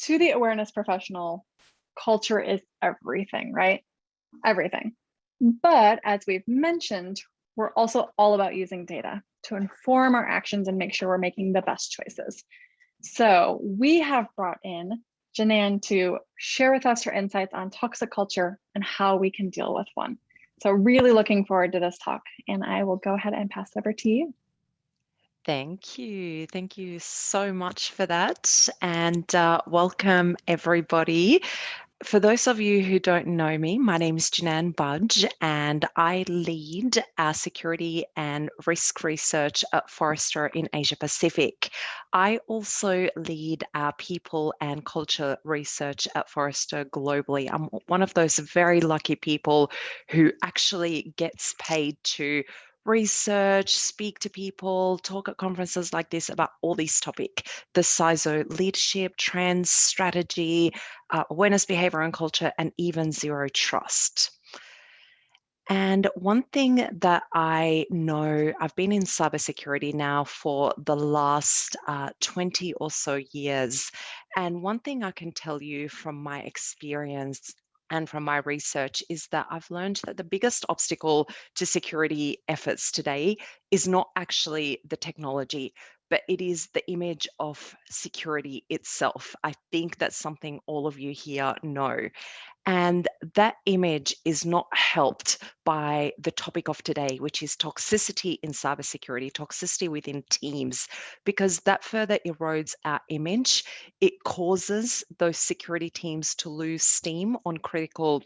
to the awareness professional, culture is everything, right? Everything. But as we've mentioned, we're also all about using data to inform our actions and make sure we're making the best choices. So we have brought in Jinan to share with us her insights on toxic culture and how we can deal with one. So really looking forward to this talk, and I will go ahead and pass it over to you. Thank you. Thank you so much for that. And welcome, everybody. For those of you who don't know me, my name is Jinan Budge, and I lead our security and risk research at Forrester in Asia Pacific. I also lead our people and culture research at Forrester globally. I'm one of those very lucky people who actually gets paid to research, speak to people, talk at conferences like this about all these topics: the CISO leadership, trends, strategy, awareness, behavior, and culture, and even zero trust. And one thing that I know, I've been in cybersecurity now for the last 20 or so years. And one thing I can tell you from my experience and from my research is that I've learned that the biggest obstacle to security efforts today is not actually the technology, but it is the image of security itself. I think that's something all of you here know. And that image is not helped by the topic of today, which is toxicity in cybersecurity, toxicity within teams, because that further erodes our image. It causes those security teams to lose steam on critical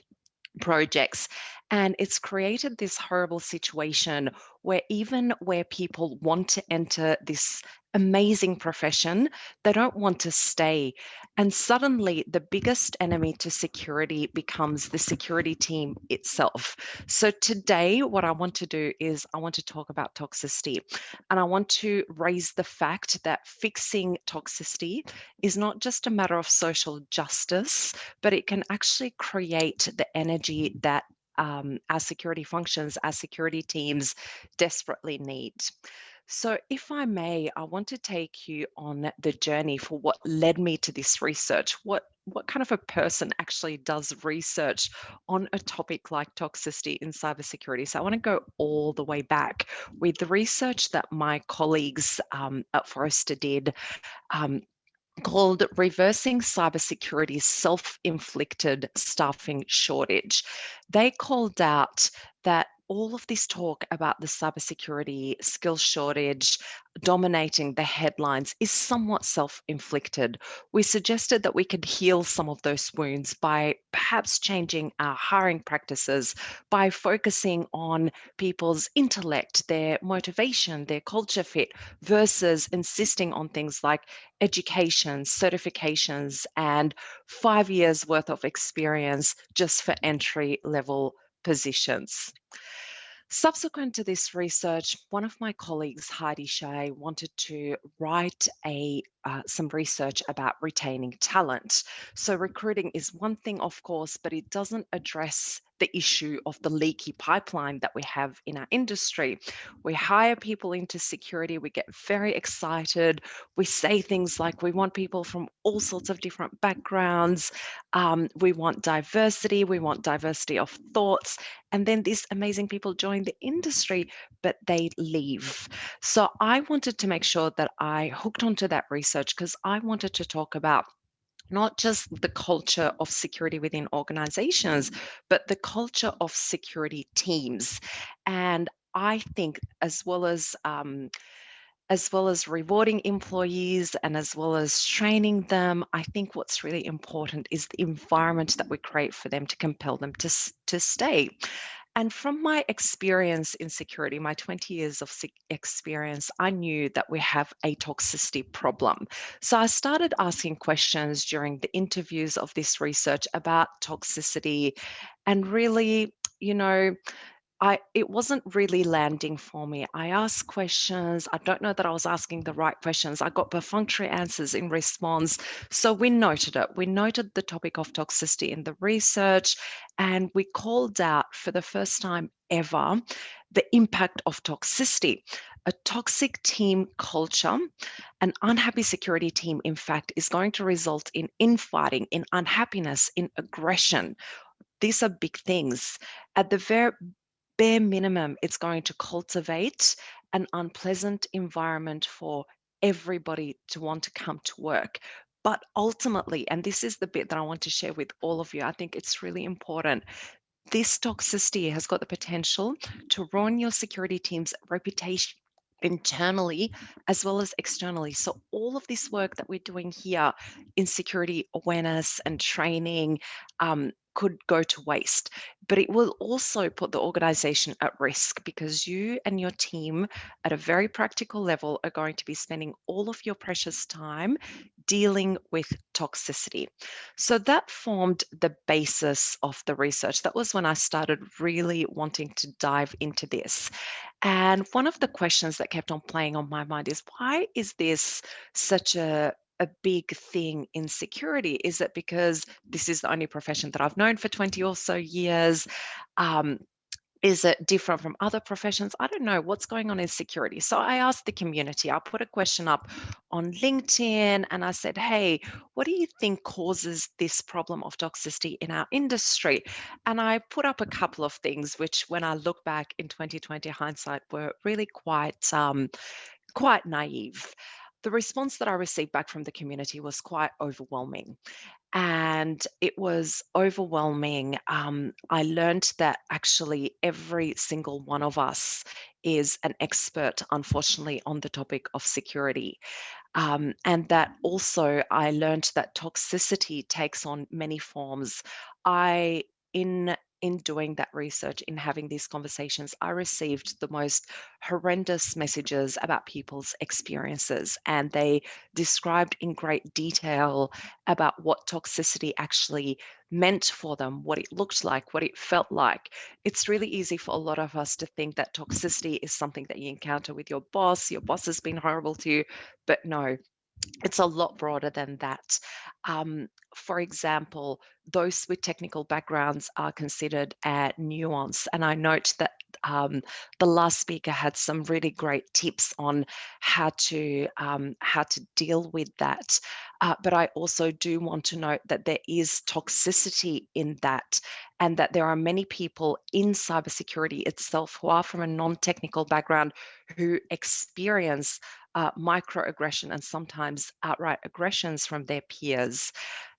projects. And it's created this horrible situation where even where people want to enter this amazing profession, they don't want to stay. And suddenly the biggest enemy to security becomes the security team itself. So today, what I want to do is I want to talk about toxicity. And I want to raise the fact that fixing toxicity is not just a matter of social justice, but it can actually create the energy that our security functions, our security teams desperately need. So, if I may, I want to take you on the journey for what led me to this research. What kind of a person actually does research on a topic like toxicity in cybersecurity? So, I want to go all the way back with the research that my colleagues at Forrester did. Called Reversing Cybersecurity's Self-Inflicted Staffing Shortage. They called out that all of this talk about the cybersecurity skill shortage dominating the headlines is somewhat self-inflicted. We suggested that we could heal some of those wounds by perhaps changing our hiring practices, by focusing on people's intellect, their motivation, their culture fit, versus insisting on things like education, certifications, and 5 years worth of experience just for entry level positions. Subsequent to this research, one of my colleagues, Heidi Shea, wanted to write some research about retaining talent. So recruiting is one thing, of course, but it doesn't address the issue of the leaky pipeline that we have in our industry. We hire people into security, we get very excited, we say things like we want people from all sorts of different backgrounds, we want diversity of thoughts, and then these amazing people join the industry, but they leave. So I wanted to make sure that I hooked onto that research because I wanted to talk about not just the culture of security within organizations, but the culture of security teams. And I think as well as rewarding employees and as well as training them, I think what's really important is the environment that we create for them to compel them to stay. And from my experience in security, my 20 years of experience, I knew that we have a toxicity problem. So I started asking questions during the interviews of this research about toxicity, and really, you know, it wasn't really landing for me. I asked questions. I don't know that I was asking the right questions. I got perfunctory answers in response. So we noted it. We noted the topic of toxicity in the research, and we called out for the first time ever the impact of toxicity. A toxic team culture, an unhappy security team, in fact, is going to result in infighting, in unhappiness, in aggression. These are big things. At the very bare minimum, it's going to cultivate an unpleasant environment for everybody to want to come to work. But ultimately, and this is the bit that I want to share with all of you, I think it's really important. This toxicity has got the potential to ruin your security team's reputation internally as well as externally. So, all of this work that we're doing here in security awareness and training could go to waste. But it will also put the organization at risk because you and your team, at a very practical level, are going to be spending all of your precious time dealing with toxicity. So that formed the basis of the research. That was when I started really wanting to dive into this. And one of the questions that kept on playing on my mind is, why is this such a big thing in security? Is it because this is the only profession that I've known for 20 or so years? Um, is it different from other professions? I don't know what's going on in security. So I asked the community, I put a question up on LinkedIn and I said, hey, what do you think causes this problem of toxicity in our industry? And I put up a couple of things, which when I look back in 2020 hindsight were really quite naive. The response that I received back from the community was quite overwhelming. And it was overwhelming. I learned that actually every single one of us is an expert, unfortunately, on the topic of security. And that also I learned that toxicity takes on many forms. I in in doing that research, in having these conversations, I received the most horrendous messages about people's experiences, and they described in great detail about what toxicity actually meant for them, what it looked like, what it felt like. It's really easy for a lot of us to think that toxicity is something that you encounter with your boss has been horrible to you, but no, it's a lot broader than that. Um, for example, those with technical backgrounds are considered nuance. And I note that the last speaker had some really great tips on how to deal with that. But I also do want to note that there is toxicity in that, and that there are many people in cybersecurity itself who are from a non-technical background who experience microaggression and sometimes outright aggressions from their peers.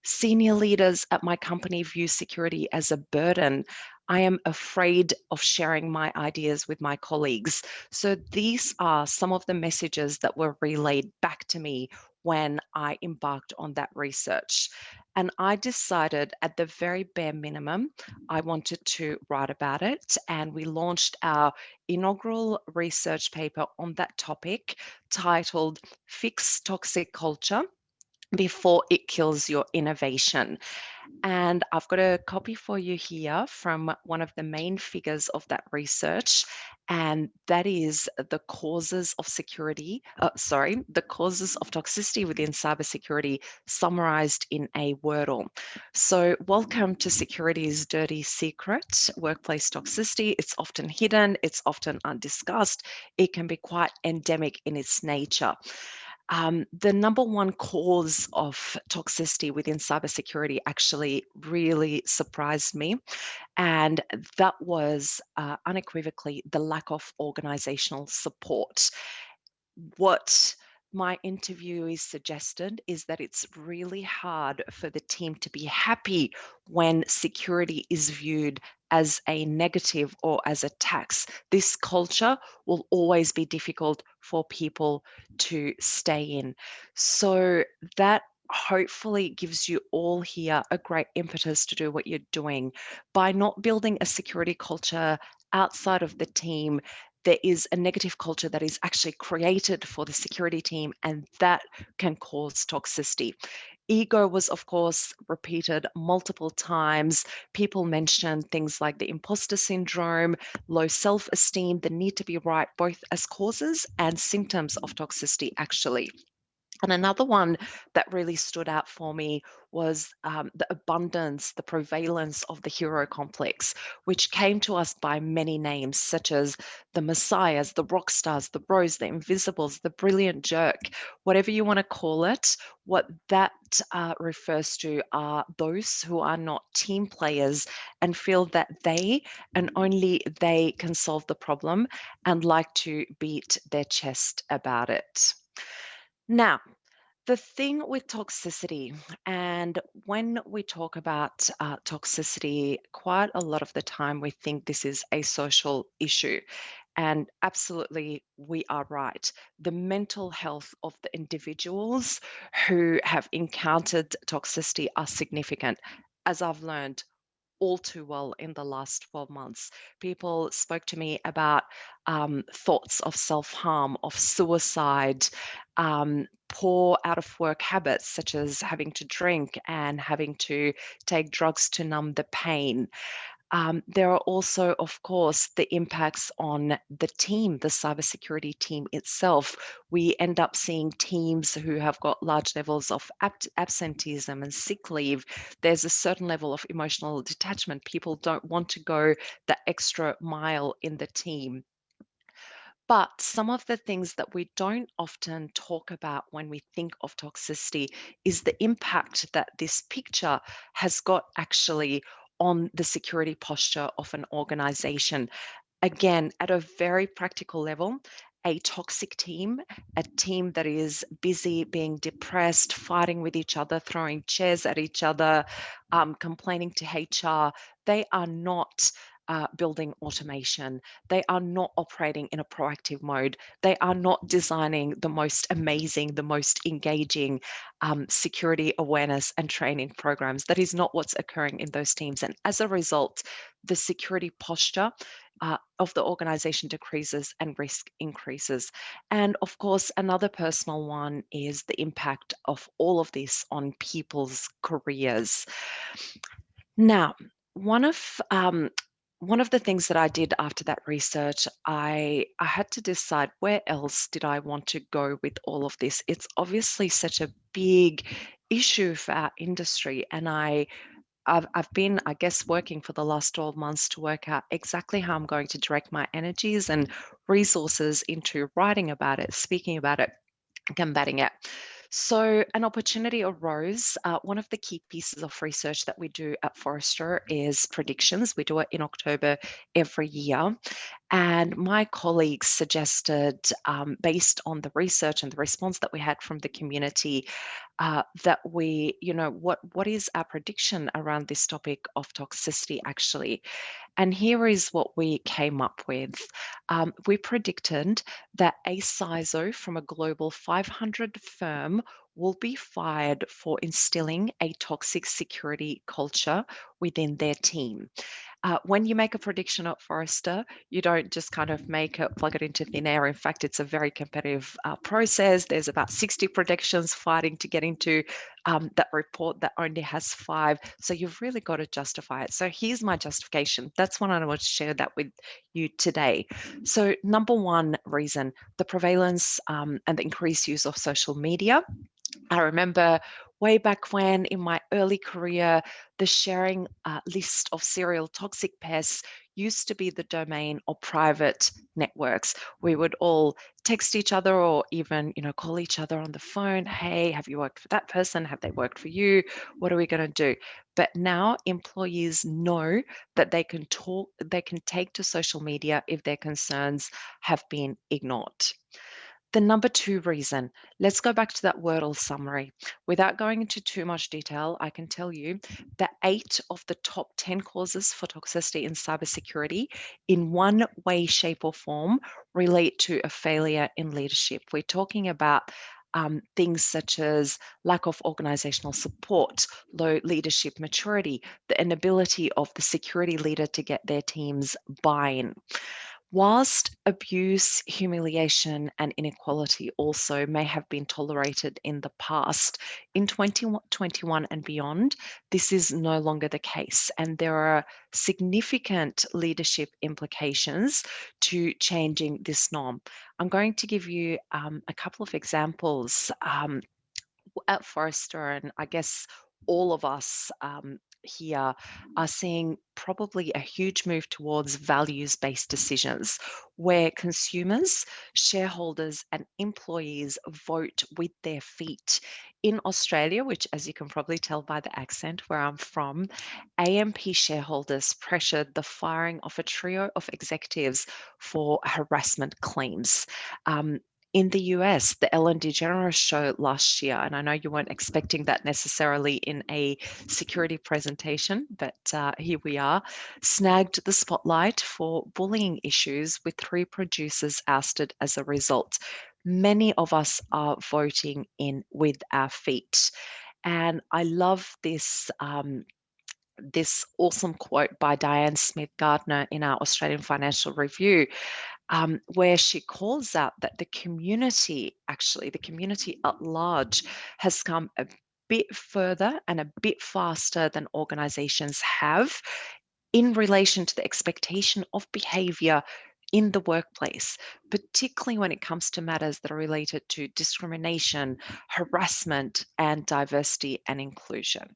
Senior leaders at my company view security as a burden. I am afraid of sharing my ideas with my colleagues. So these are some of the messages that were relayed back to me when I embarked on that research. And I decided at the very bare minimum, I wanted to write about it. And we launched our inaugural research paper on that topic titled Fix Toxic Culture Before It Kills Your Innovation. And I've got a copy for you here from one of the main figures of that research, and that is the causes of the causes of toxicity within cybersecurity summarized in a Wordle. So, welcome to security's dirty secret, workplace toxicity. It's often hidden, it's often undiscussed, it can be quite endemic in its nature. The number one cause of toxicity within cybersecurity actually really surprised me, and that was unequivocally the lack of organizational support. What my interviewees suggested is that it's really hard for the team to be happy when security is viewed as a negative or as a tax. This culture will always be difficult for people to stay in. So that hopefully gives you all here a great impetus to do what you're doing. By not building a security culture outside of the team, there is a negative culture that is actually created for the security team, and that can cause toxicity. Ego was, of course, repeated multiple times. People mentioned things like the imposter syndrome, low self esteem, the need to be right, both as causes and symptoms of toxicity, actually. And another one that really stood out for me was the abundance, the prevalence of the hero complex, which came to us by many names, such as the messiahs, the rock stars, the bros, the invisibles, the brilliant jerk, whatever you want to call it. What that refers to are those who are not team players and feel that they and only they can solve the problem and like to beat their chest about it. Now, the thing with toxicity, and when we talk about toxicity, quite a lot of the time we think this is a social issue. And absolutely, we are right. The mental health of the individuals who have encountered toxicity are significant. As I've learned all too well in the last 12 months. People spoke to me about thoughts of self harm, of suicide, poor out of work habits, such as having to drink and having to take drugs to numb the pain. There are also, of course, the impacts on the team, the cybersecurity team itself. We end up seeing teams who have got large levels of absenteeism and sick leave. There's a certain level of emotional detachment. People don't want to go the extra mile in the team. But some of the things that we don't often talk about when we think of toxicity is the impact that this picture has got actually on the security posture of an organization. Again, at a very practical level, a toxic team, a team that is busy being depressed, fighting with each other, throwing chairs at each other, complaining to HR, they are not building automation. They are not operating in a proactive mode. They are not designing the most amazing, the most engaging security awareness and training programs. That is not what's occurring in those teams. And as a result, the security posture of the organization decreases and risk increases. And of course, another personal one is the impact of all of this on people's careers. Now, one of um, one of the things that I did after that research, I had to decide where else did I want to go with all of this. It's obviously such a big issue for our industry, and I've been, I guess, working for the last 12 months to work out exactly how I'm going to direct my energies and resources into writing about it, speaking about it, combating it. So, an opportunity arose. One of the key pieces of research that we do at Forrester is predictions. We do it in October every year. And my colleagues suggested, based on the research and the response that we had from the community, that we, what is our prediction around this topic of toxicity actually? And here is what we came up with. We predicted that a CISO from a global 500 firm will be fired for instilling a toxic security culture within their team. When you make a prediction at Forrester, you don't just kind of make it, plug it into thin air. In fact, it's a very competitive process. There's about 60 predictions fighting to get into that report that only has 5. So you've really got to justify it. So here's my justification. That's what I want to share that with you today. So number one reason, the prevalence and the increased use of social media. I remember way back when in my early career, the sharing list of serial toxic pests used to be the domain of private networks. We would all text each other or even, call each other on the phone. Hey, have you worked for that person? Have they worked for you? What are we going to do? But now employees know that they can take to social media if their concerns have been ignored. The number 2 reason, let's go back to that Wordle summary. Without going into too much detail, I can tell you that 8 of the top 10 causes for toxicity in cybersecurity, in one way, shape, or form, relate to a failure in leadership. We're talking about things such as lack of organizational support, low leadership maturity, the inability of the security leader to get their team's buy-in. Whilst abuse, humiliation, and inequality also may have been tolerated in the past, in 2021 and beyond, this is no longer the case. And there are significant leadership implications to changing this norm. I'm going to give you a couple of examples. At Forrester, and I guess all of us here are seeing probably a huge move towards values based decisions where consumers, shareholders, and employees vote with their feet. In Australia, which, as you can probably tell by the accent where I'm from, AMP shareholders pressured the firing of a trio of executives for harassment claims. In the US, the Ellen DeGeneres show last year, and I know you weren't expecting that necessarily in a security presentation, but here we are, snagged the spotlight for bullying issues with 3 producers ousted as a result. Many of us are voting in with our feet. And I love this awesome quote by Diane Smith Gardner in our Australian Financial Review, where she calls out that the community, actually, the community at large, has come a bit further and a bit faster than organizations have in relation to the expectation of behavior in the workplace, particularly when it comes to matters that are related to discrimination, harassment, and diversity and inclusion.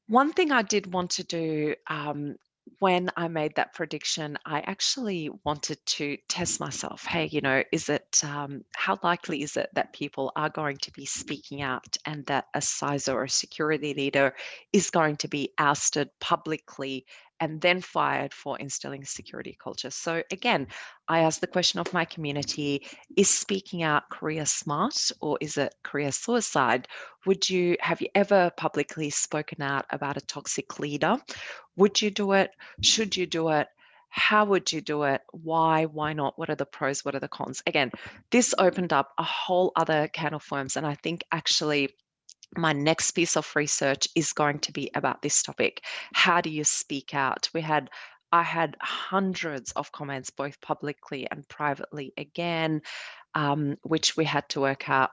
One thing I did want to do when I made that prediction, I actually wanted to test myself. Hey, is it how likely is it that people are going to be speaking out and that a CISO or a security leader is going to be ousted publicly and then fired for instilling security culture? So again, I asked the question of my community, is speaking out career smart or is it career suicide? Have you ever publicly spoken out about a toxic leader? Would you do it? Should you do it? How would you do it? Why not? What are the pros? What are the cons? Again, this opened up a whole other can of worms. And I think actually my next piece of research is going to be about this topic. How do you speak out? I had hundreds of comments, both publicly and privately, again, which we had to work out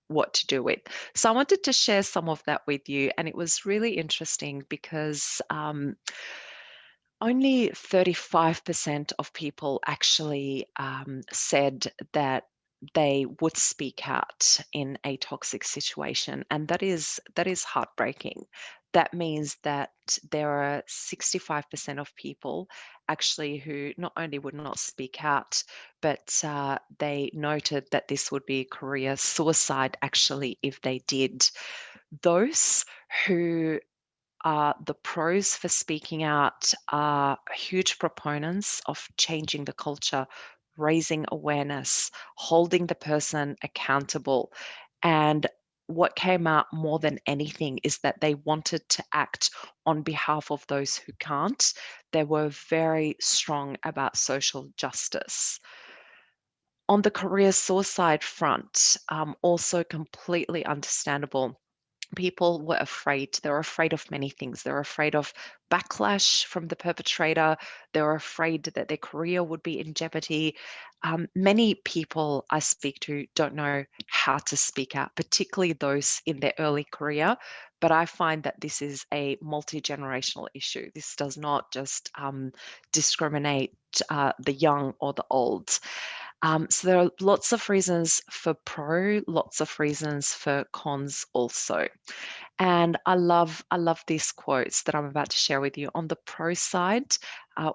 what to do with. So I wanted to share some of that with you, and it was really interesting because only 35% of people actually said that they would speak out in a toxic situation, and that is heartbreaking. That means that there are 65% of people actually who not only would not speak out, but they noted that this would be career suicide actually if they did. Those who the pros for speaking out are huge proponents of changing the culture, raising awareness, holding the person accountable. And what came out more than anything is that they wanted to act on behalf of those who can't. They were very strong about social justice. On the career suicide front, also completely understandable. People were afraid. They were afraid of many things. They were afraid of backlash from the perpetrator. They were afraid that their career would be in jeopardy. Many people I speak to don't know how to speak out, particularly those in their early career. But I find that this is a multi-generational issue. This does not just discriminate the young or the old. So there are lots of reasons for pro, lots of reasons for cons also. And I love these quotes that I'm about to share with you. On the pro side,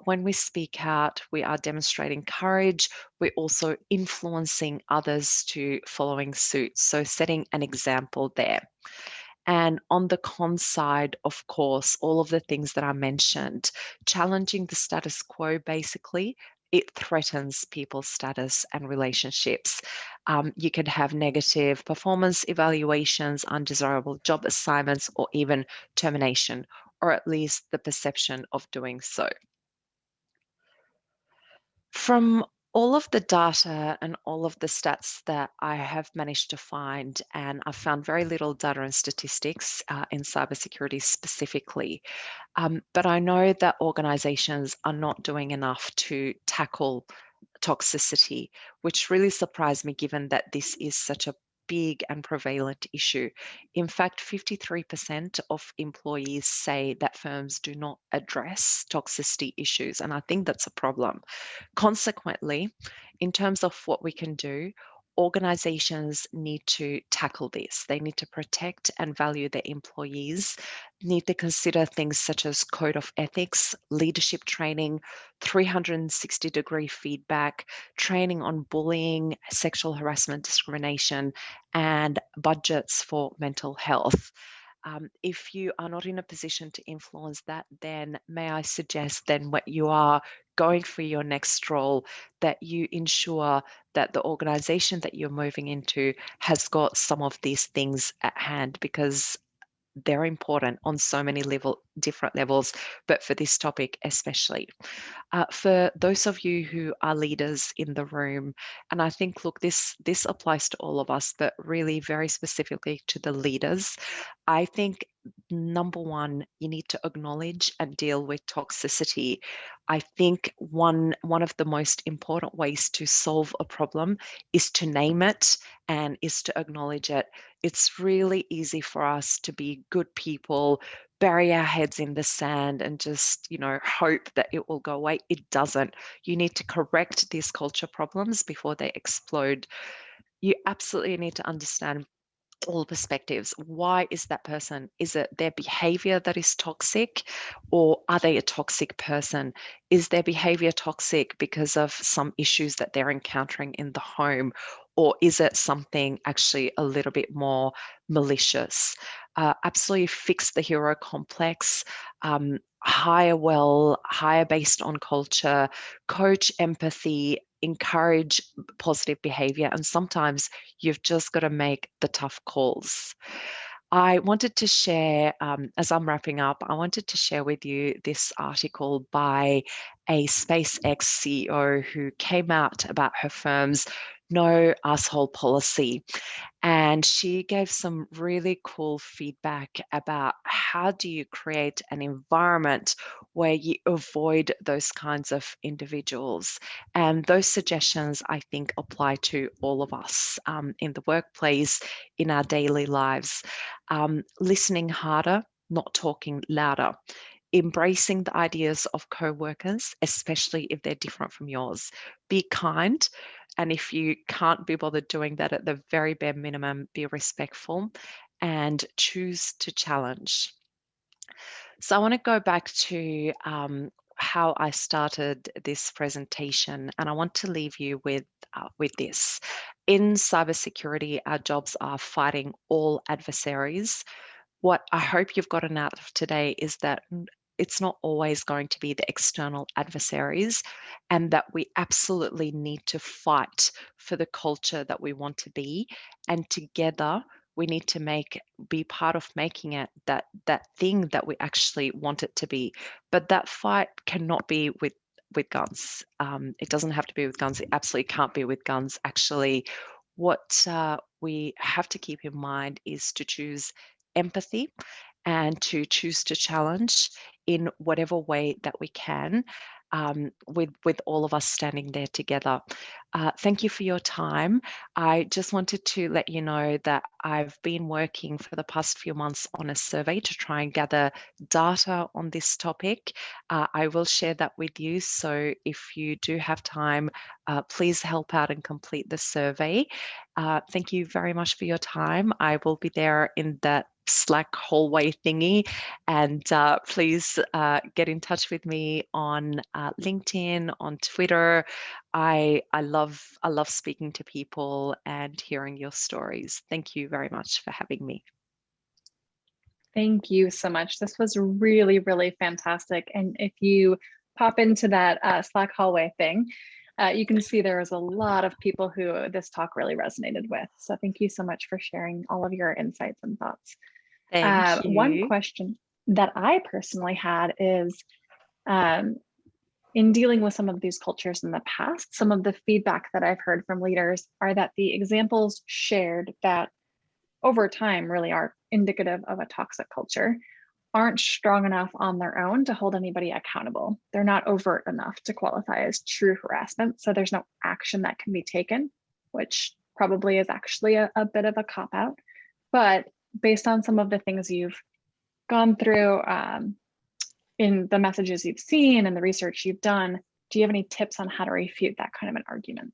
when we speak out, we are demonstrating courage. We're also influencing others to following suit. So setting an example there. And on the con side, of course, all of the things that I mentioned, challenging the status quo, basically, it threatens people's status and relationships. You could have negative performance evaluations, undesirable job assignments, or even termination, or at least the perception of doing so. From all of the data and all of the stats that I have managed to find, and I've found very little data and statistics in cybersecurity specifically, but I know that organizations are not doing enough to tackle toxicity, which really surprised me given that this is such a big and prevalent issue. In fact, 53% of employees say that firms do not address toxicity issues, and I think that's a problem. Consequently, in terms of what we can do, organizations need to tackle this. They need to protect and value their employees, need to consider things such as code of ethics, leadership training, 360-degree feedback, training on bullying, sexual harassment, discrimination, and budgets for mental health. If you are not in a position to influence that, then may I suggest then what you are going for your next role, that you ensure that the organization that you're moving into has got some of these things at hand, because they're important on so many different levels, but for this topic especially. For those of you who are leaders in the room, and I think, look, this applies to all of us, but really very specifically to the leaders, I think number one, you need to acknowledge and deal with toxicity. I think one of the most important ways to solve a problem is to name it and is to acknowledge it. It's really easy for us to be good people, bury our heads in the sand and just, hope that it will go away. It doesn't. You need to correct these culture problems before they explode. You absolutely need to understand all perspectives. Why is that person? Is it their behavior that is toxic, or are they a toxic person? Is their behavior toxic because of some issues that they're encountering in the home, or is it something actually a little bit more malicious? Absolutely fix the hero complex. Hire based on culture, coach empathy, encourage positive behavior, and sometimes you've just got to make the tough calls. I wanted to share, as I'm wrapping up, I wanted to share with you this article by a SpaceX CEO who came out about her firm's no asshole policy. And she gave some really cool feedback about how do you create an environment where you avoid those kinds of individuals. And those suggestions, I think, apply to all of us in the workplace, in our daily lives. Listening harder, not talking louder. Embracing the ideas of co-workers, especially if they're different from yours. Be kind, and if you can't be bothered doing that, at the very bare minimum, be respectful and choose to challenge. So I want to go back to how I started this presentation, and I want to leave you with this. In cybersecurity, our jobs are fighting all adversaries. What I hope you've gotten out of today is that it's not always going to be the external adversaries, and that we absolutely need to fight for the culture that we want to be, and together we need to be part of making it that thing that we actually want it to be. But that fight cannot be with guns. It doesn't have to be with guns. It absolutely can't be with guns. Actually, what we have to keep in mind is to choose empathy and to choose to challenge in whatever way that we can, with all of us standing there together. Thank you for your time. I just wanted to let you know that I've been working for the past few months on a survey to try and gather data on this topic. I will share that with you. So if you do have time, please help out and complete the survey. Thank you very much for your time. I will be there in that Slack hallway thingy, and please get in touch with me on LinkedIn, on Twitter. I love speaking to people and hearing your stories. Thank you very much for having me. Thank you so much. This was really, really fantastic. And if you pop into that Slack hallway thing, you can see there was a lot of people who this talk really resonated with. So thank you so much for sharing all of your insights and thoughts. Thank One you. question that I personally had is, in dealing with some of these cultures in the past, some of the feedback that I've heard from leaders are that the examples shared that over time really are indicative of a toxic culture aren't strong enough on their own to hold anybody accountable. They're not overt enough to qualify as true harassment. So there's no action that can be taken, which probably is actually a bit of a cop out. But based on some of the things you've gone through in the messages you've seen and the research you've done, do you have any tips on how to refute that kind of an argument?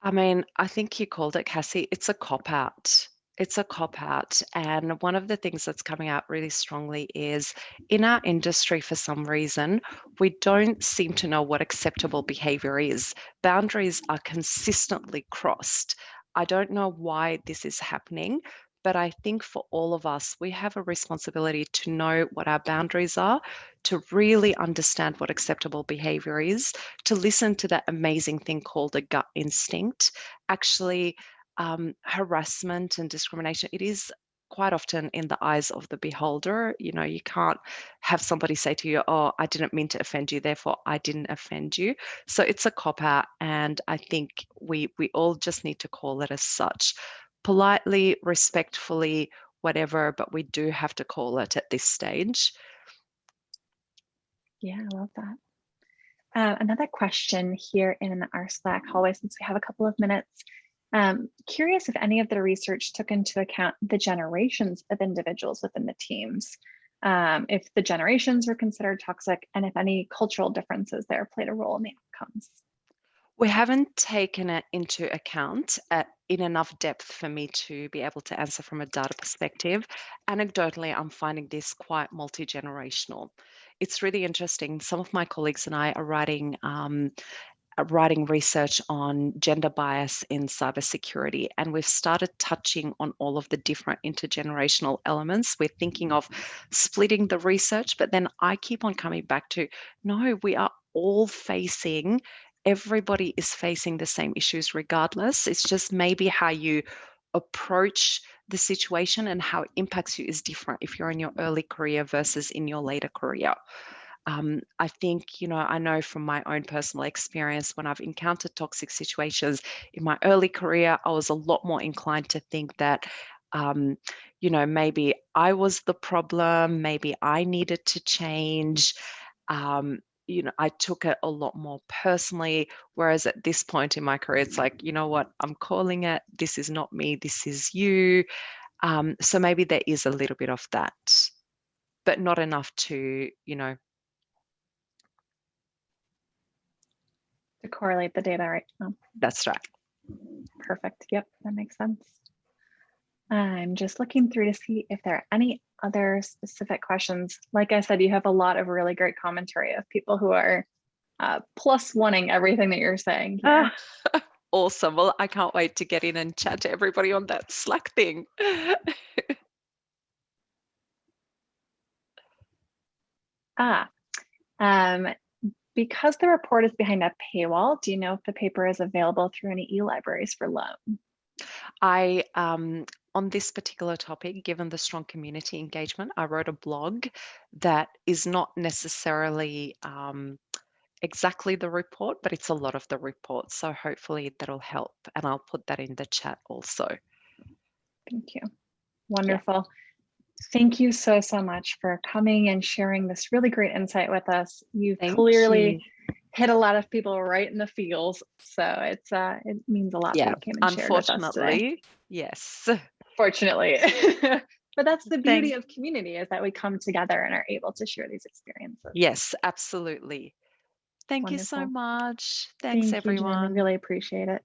I mean, I think you called it, Cassie. It's a cop out. It's a cop out. And one of the things that's coming out really strongly is in our industry, for some reason, we don't seem to know what acceptable behavior is. Boundaries are consistently crossed. I don't know why this is happening, but I think for all of us, we have a responsibility to know what our boundaries are, to really understand what acceptable behavior is, to listen to that amazing thing called a gut instinct. Actually, harassment and discrimination, it is quite often in the eyes of the beholder. You know, you can't have somebody say to you, oh, I didn't mean to offend you, therefore I didn't offend you. So it's a cop out, and I think we all just need to call it as such, politely, respectfully, whatever, but we do have to call it at this stage. Yeah, I love that. Another question here in our Slack hallway, since we have a couple of minutes. Curious if any of the research took into account the generations of individuals within the teams, if the generations were considered toxic, and if any cultural differences there played a role in the outcomes. We haven't taken it into account in enough depth for me to be able to answer from a data perspective. Anecdotally, I'm finding this quite multi-generational. It's really interesting. Some of my colleagues and I are writing research on gender bias in cybersecurity, and we've started touching on all of the different intergenerational elements. We're thinking of splitting the research, but then I keep on coming back to, no, we are all facing, everybody is facing the same issues regardless. It's just maybe how you approach the situation and how it impacts you is different if you're in your early career versus in your later career. I think, I know from my own personal experience, when I've encountered toxic situations in my early career, I was a lot more inclined to think that, maybe I was the problem, maybe I needed to change. I took it a lot more personally, whereas at this point in my career, it's like, you know what, I'm calling it, this is not me, this is you. So maybe there is a little bit of that, but not enough to, To correlate the data right now. That's right. Perfect. Yep, that makes sense. I'm just looking through to see if there are any other specific questions. Like I said, you have a lot of really great commentary of people who are plus oneing everything that you're saying here. Awesome. Well, I can't wait to get in and chat to everybody on that Slack thing. Because the report is behind a paywall, do you know if the paper is available through any e-libraries for loan? On this particular topic, given the strong community engagement, I wrote a blog that is not necessarily exactly the report, but it's a lot of the report. So hopefully that'll help. And I'll put that in the chat also. Thank you. Wonderful. Yeah. Thank you so much for coming and sharing this really great insight with us. You've clearly hit a lot of people right in the feels. So it means a lot that you came and shared with us today. Yes. Fortunately. But that's the beauty of community, is that we come together and are able to share these experiences. Yes, absolutely. Thank you so much. Thanks, everyone. Thank you, Jinan. I really appreciate it.